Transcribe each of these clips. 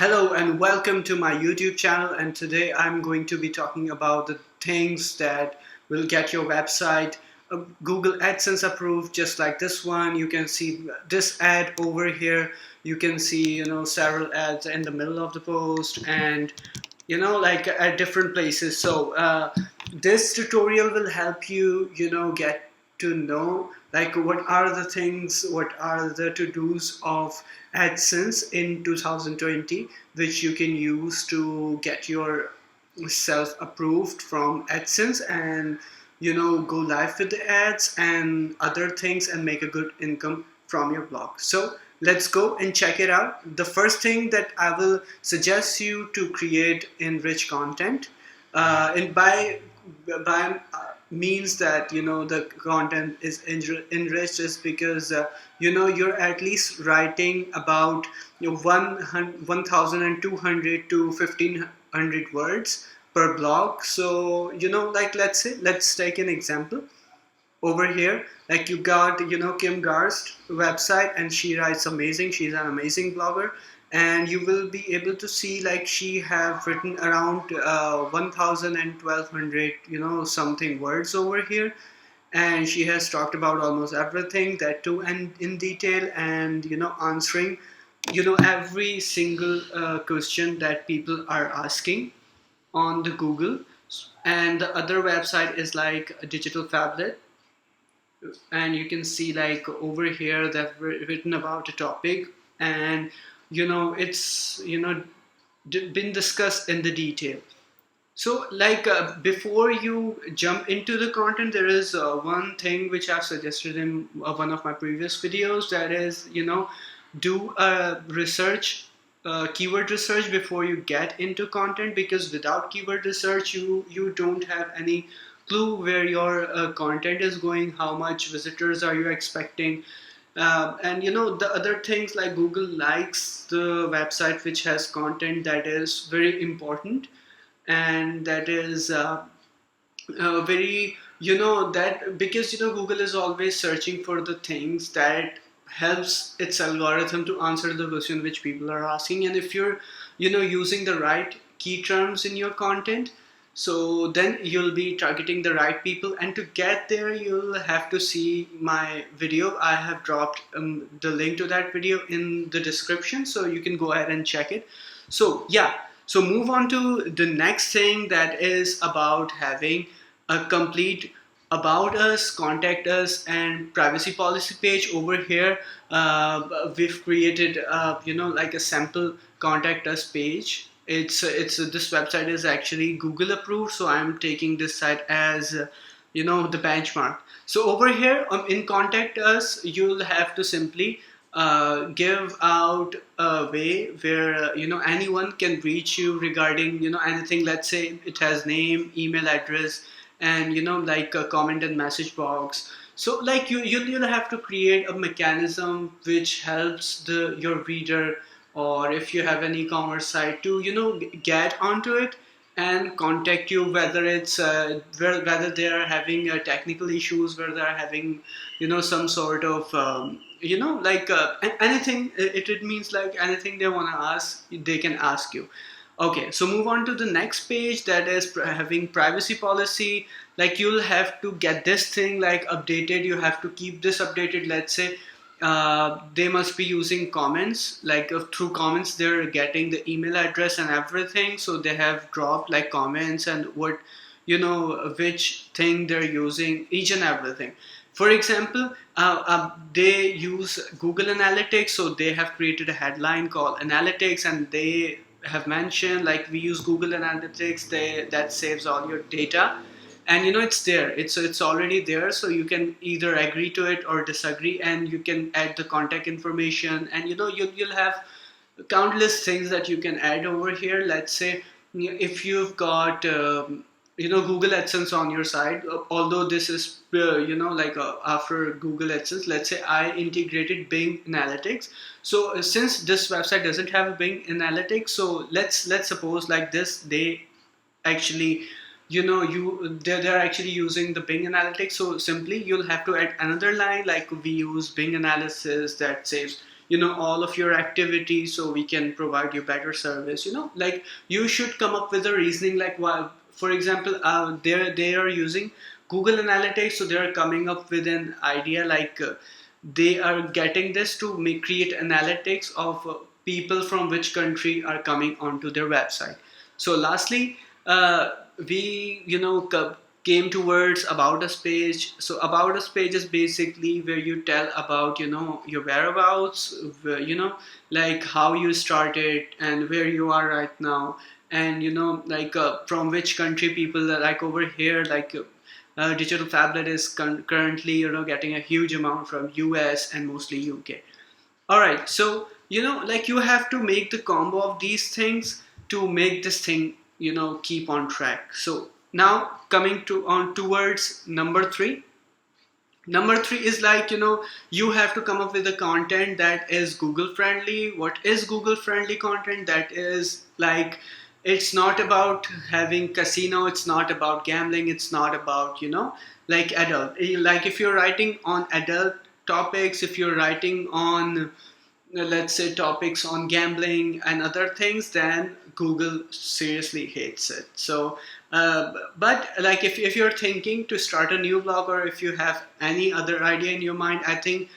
Hello and welcome to my YouTube channel, and today I'm going to be talking about the things that will get your website Google AdSense approved, just like this one. You can see this ad over here. You can see several ads in the middle of the post, and like at different places. So this tutorial will help you get to know like what are the things, what are the to-dos of AdSense in 2020, which you can use to get your self approved from AdSense and go live with the ads and other things and make a good income from your blog. So let's go and check it out. The first thing that I will suggest you to create enrich content, and means that the content is enriched is because you're at least writing about 1200 to 1500 words per blog. So like let's take an example over here. Like you got Kim Garst website, and she writes amazing. She's an amazing blogger, and you will be able to see like she have written around 1000 and 1200 something words over here, and she has talked about almost everything, that too, and in detail, and answering every single question that people are asking on the Google. And the other website is like a Digital Fablet, and you can see like over here they've written about a topic, and it's been discussed in the detail. So like before you jump into the content, there is one thing which I've suggested in one of my previous videos, that is do a research, keyword research before you get into content, because without keyword research you don't have any clue where your content is going, how much visitors are you expecting, and the other things like Google likes the website which has content that is very important, and that is very that because Google is always searching for the things that helps its algorithm to answer the question which people are asking. And if you're using the right key terms in your content, so then you'll be targeting the right people. And to get there, you'll have to see my video. I have dropped the link to that video in the description, so you can go ahead and check it. So yeah, so move on to the next thing, that is about having a complete about us, contact us, and privacy policy page. Over here we've created like a sample contact us page. It's this website is actually Google approved, so I'm taking this site as the benchmark. So over here in contact us, you'll have to simply give out a way where anyone can reach you regarding anything. Let's say it has name, email address, and like a comment and message box. So like you'll have to create a mechanism which helps your reader, or if you have an e-commerce site, to get onto it and contact you, whether it's whether they are having technical issues, whether they are having some sort of like anything. It means like anything they want to ask, they can ask you. Okay, so move on to the next page, that is having privacy policy. Like you'll have to get this thing like updated. You have to keep this updated. Let's say they must be using comments, like through comments they're getting the email address and everything. So they have dropped like comments and what which thing they're using, each and everything. For example, they use Google Analytics, so they have created a headline called Analytics, and they have mentioned like we use Google Analytics, that saves all your data. And it's there, it's already there, so you can either agree to it or disagree, and you can add the contact information, and you'll have countless things that you can add over here. Let's say if you've got Google AdSense on your side, although this is like after Google AdSense, let's say I integrated Bing Analytics. So since this website doesn't have Bing Analytics, so let's suppose like this, they actually they're actually using the Bing Analytics. So simply you'll have to add another line like we use Bing analysis that saves all of your activities, so we can provide you better service. Like you should come up with a reasoning, like, well, for example, they are using Google Analytics, so they are coming up with an idea, like they are getting this to create analytics of people from which country are coming onto their website. So lastly, we came towards about us page. So about us page is basically where you tell about your whereabouts, like how you started and where you are right now, and like from which country people are. Like over here, like Digital Phablet is currently getting a huge amount from US and mostly UK. All right, so like you have to make the combo of these things to make this thing keep on track. So now coming to on towards number three. Number three is like you have to come up with a content that is Google friendly. What is Google friendly content? That is like, it's not about having casino, it's not about gambling, it's not about like adult. Like if you're writing on adult topics, if you're writing on let's say topics on gambling and other things, then Google seriously hates it. So but like if you're thinking to start a new blog, or if you have any other idea in your mind, I think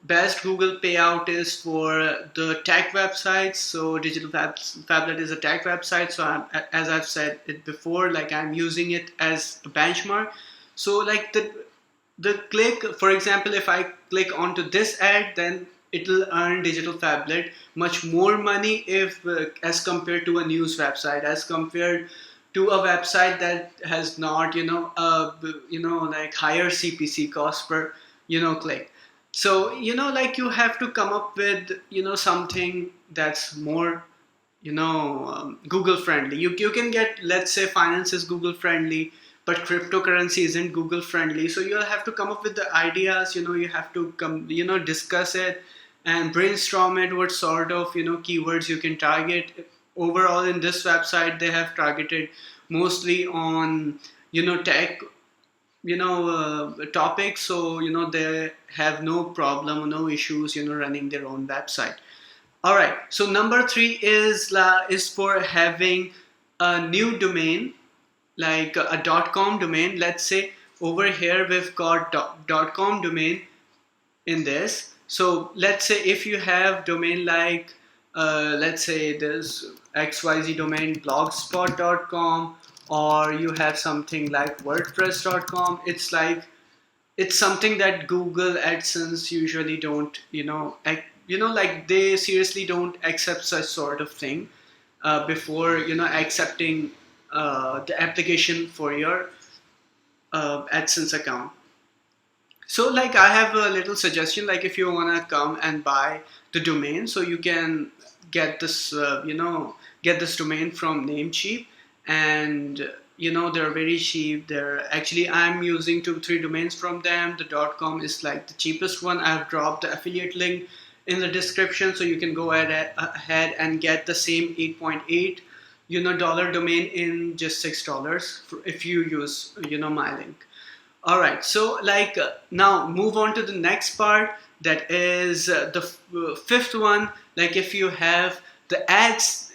best Google payout is for the tech websites. So Digital Phablet is a tech website, so as I've said it before, like I'm using it as a benchmark. So like the click, for example, if I click onto this ad, then it will earn Digital Phablet much more money if as compared to a news website, as compared to a website that has not like higher CPC cost per click. So like you have to come up with something that's more Google friendly. You can get, let's say, finance is Google friendly, but cryptocurrency isn't Google friendly. So you'll have to come up with the ideas. You have to come discuss it and brainstorm it, what sort of keywords you can target. Overall, in this website, they have mostly on tech topics, so they have no problem, no issues running their own website. All right, so number three is for having a new domain, like a .com domain. Let's say over here we've got .com domain in this. So let's say if you have domain like let's say this XYZ domain blogspot.com, or you have something like wordpress.com, it's like it's something that Google AdSense usually don't like they seriously don't accept such sort of thing before accepting the application for your AdSense account. So like I have a little suggestion, like if you want to come and buy the domain, so you can get this get this domain from Namecheap, and they're very cheap. They're actually, I'm using 2-3 domains from them. The .com is like the cheapest one. I've dropped the affiliate link in the description, so you can go ahead and get the same 8.8 dollar domain in just $6 if you use my link. All right, so like now move on to the next part, that is the fifth one. Like if you have the ads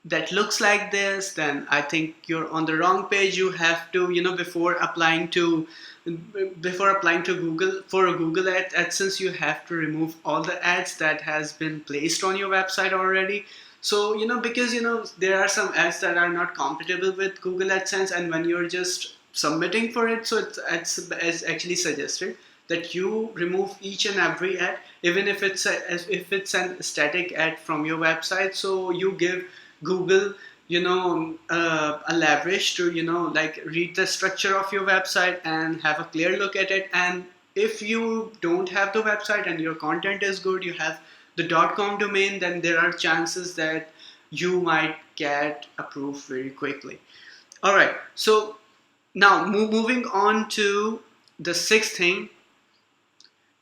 that looks like this, then I think you're on the wrong page. You have to before applying to Google for a Google AdSense, you have to remove all the ads that has been placed on your website already. So because there are some ads that are not compatible with Google AdSense, and when you're just submitting for it, so it's actually suggested that you remove each and every ad, even if it's a static ad from your website. So you give Google a leverage to like read the structure of your website and have a clear look at it. And if you don't have the website and your content is good, you have the .com domain, then there are chances that you might get approved very quickly. All right, so now moving on to the sixth thing,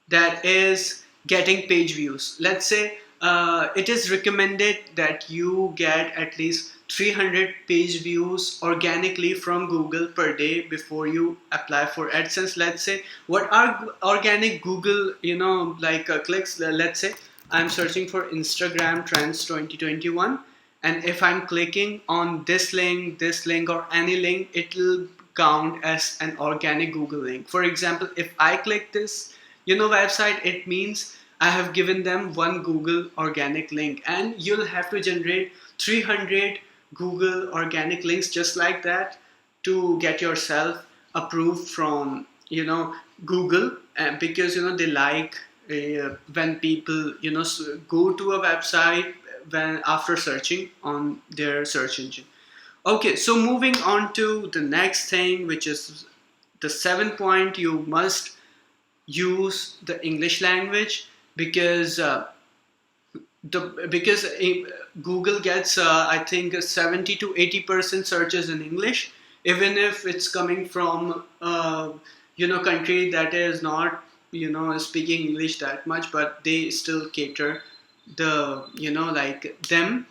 that is getting page views. Let's say it is recommended that you get at least 300 page views organically from Google per day before you apply for AdSense. Let's say what are organic Google clicks. Let's say I'm searching for Instagram trends 2021, and if I'm clicking on this link or any link, it will count as an organic Google link. For example, if I click this website, it means I have given them one Google organic link, and you'll have to generate 300 Google organic links just like that to get yourself approved from Google, because they like when people go to a website when after searching on their search engine. Okay, so moving on to the next thing, which is the 7th point. You must use the English language, because Google gets I think 70 to 80% searches in English, even if it's coming from country that is not speaking English that much, but they still cater the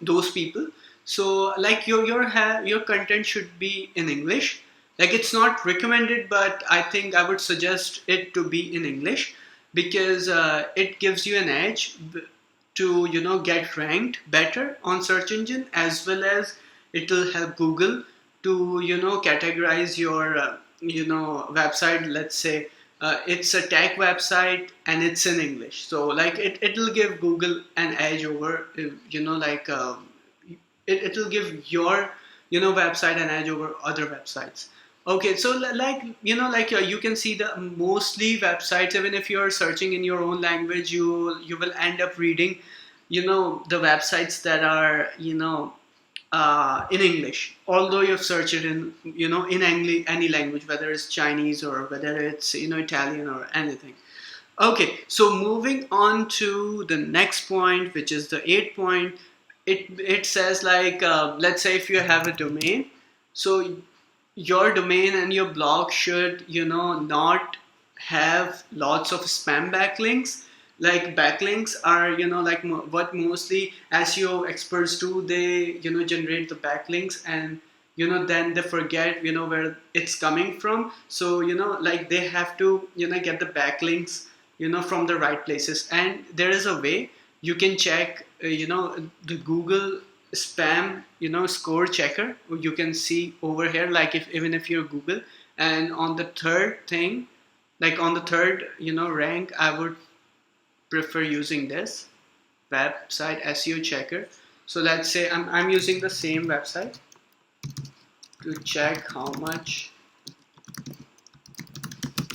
those people. So like your content should be in English. Like, it's not recommended, but I think I would suggest it to be in English, because it gives you an edge to get ranked better on search engine, as well as it will help Google to categorize your website. Let's say it's a tech website and it's in English, so like it will give Google an edge over it will give your website an edge over other websites. Okay, so you can see the mostly websites, even if you're searching in your own language, you will end up reading the websites that are in English, although you've searched it in in any language, whether it's Chinese or whether it's Italian or anything. Okay, so moving on to the next point, which is the 8th point. It says like let's say if you have a domain, so your domain and your blog should not have lots of spam backlinks. Like, backlinks are what mostly SEO experts do. They generate the backlinks, and then they forget where it's coming from. So like they have to get the backlinks from the right places. And there is a way you can check the Google spam score checker. You can see over here, like even if you're Google, and on the third thing, like on the third rank, I would prefer using this website SEO checker. So let's say I'm using the same website to check how much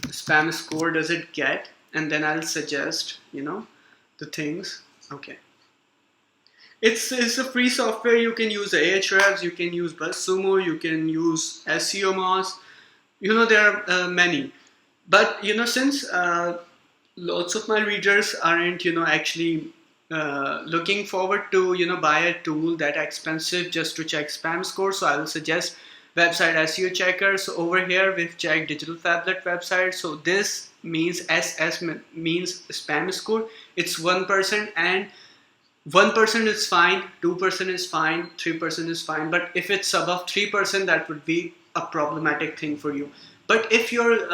spam score does it get, and then I'll suggest the things. Okay, it's a free software. You can use Ahrefs, you can use BuzzSumo, you can use SEO Moz. There are many, but since lots of my readers aren't actually looking forward to buy a tool that expensive just to check spam score, so I will suggest website SEO checker. So over here we've checked Digital Phablet website. So this means SS means spam score. It's 1%, and 1% is fine, 2% is fine, 3% is fine. But if it's above 3%, that would be a problematic thing for you. But if your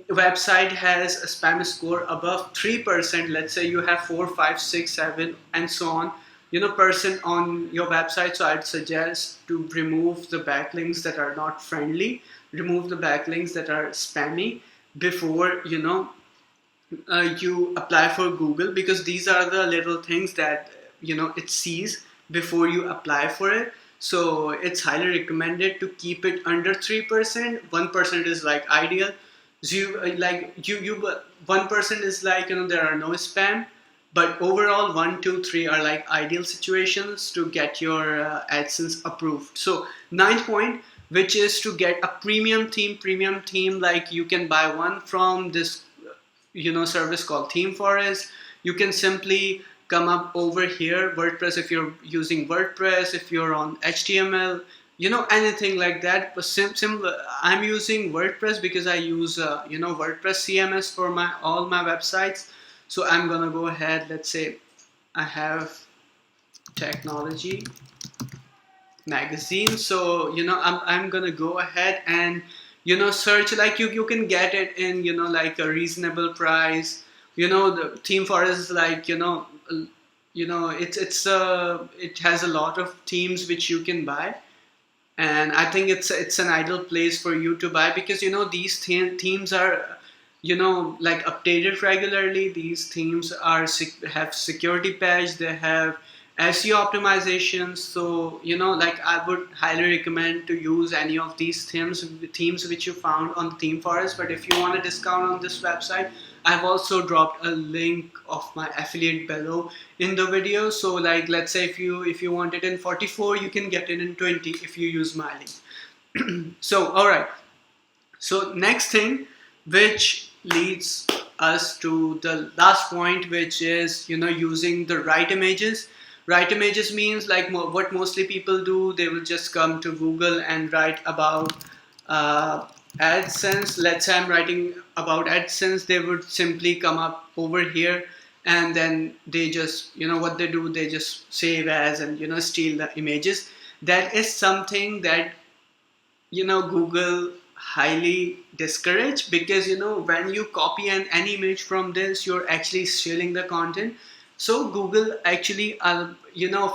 website has a spam score above 3%, let's say you have 4, 5, 6, 7 and so on percent on your website, so I'd suggest to remove the backlinks that are not friendly, remove the backlinks that are spammy before you apply for Google, because these are the little things that it sees before you apply for it. So it's highly recommended to keep it under 3%. 1% is like ideal. So you 1% is like there are no spam, but overall 1, 2, 3 are like ideal situations to get your AdSense approved. So 9th point, which is to get a premium theme. Like, you can buy one from this service called Theme Forest. You can simply come up over here, WordPress, if you're using WordPress, if you're on HTML, anything like that. But I'm using WordPress because I use WordPress CMS for all my websites. So I'm gonna go ahead, let's say I have technology magazine. So I'm gonna go ahead and search, like you can get it in like a reasonable price. The Theme Forest is like it has a lot of themes which you can buy, and I think it's an ideal place for you to buy, because these themes are like updated regularly. These themes are have security patch, they have SEO optimization. So like I would highly recommend to use any of these themes which you found on the theme forest. But if you want a discount on this website, I've also dropped a link of my affiliate below in the video. So like, let's say if you want it in 44, you can get it in 20 if you use my link. So all right, so next thing, which leads us to the last point, which is using the right images. Right images means like what mostly people do, they will just come to Google and write about AdSense. Let's say I'm writing about AdSense, they would simply come up over here, and then they just what they do, they just save as and steal the images. That is something that Google highly discourage, because when you copy an image from this, you're actually stealing the content. So Google actually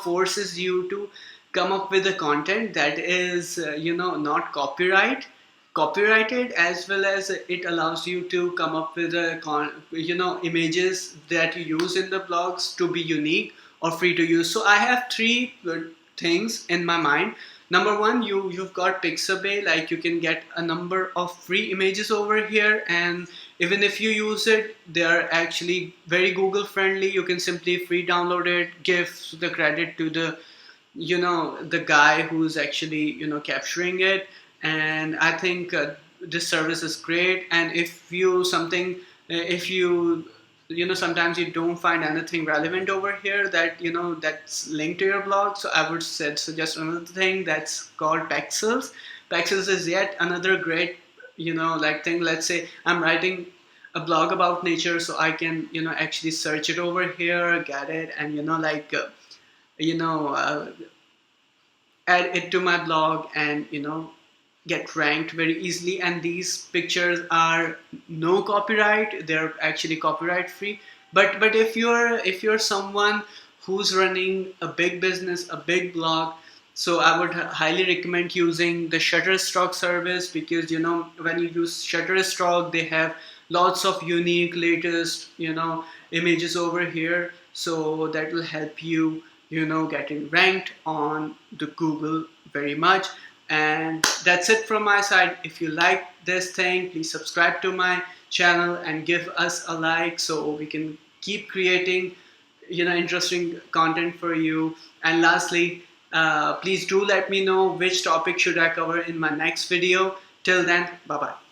forces you to come up with the content that is not copyrighted, as well as it allows you to come up with images that you use in the blogs to be unique or free to use. So I have three things in my mind. Number one, you've got Pixabay. Like, you can get a number of free images over here, and even if you use it, they are actually very Google friendly. You can simply free download it, give the credit to the the guy who's actually capturing it. And I think this service is great. And if you sometimes you don't find anything relevant over here that that's linked to your blog, so I would suggest another thing that's called Pexels. Pexels is yet another great like thing. Let's say I'm writing a blog about nature, so I can actually search it over here, get it, and add it to my blog, and get ranked very easily. And these pictures are no copyright, they're actually copyright free. But if you're someone who's running a big business, a big blog, so I would highly recommend using the Shutterstock service, because when you use Shutterstock, they have lots of unique latest images over here, so that will help you getting ranked on the Google very much. And that's it from my side. If you like this thing, please subscribe to my channel and give us a like, so we can keep creating interesting content for you. And lastly, please do let me know which topic should I cover in my next video. Till then, bye bye.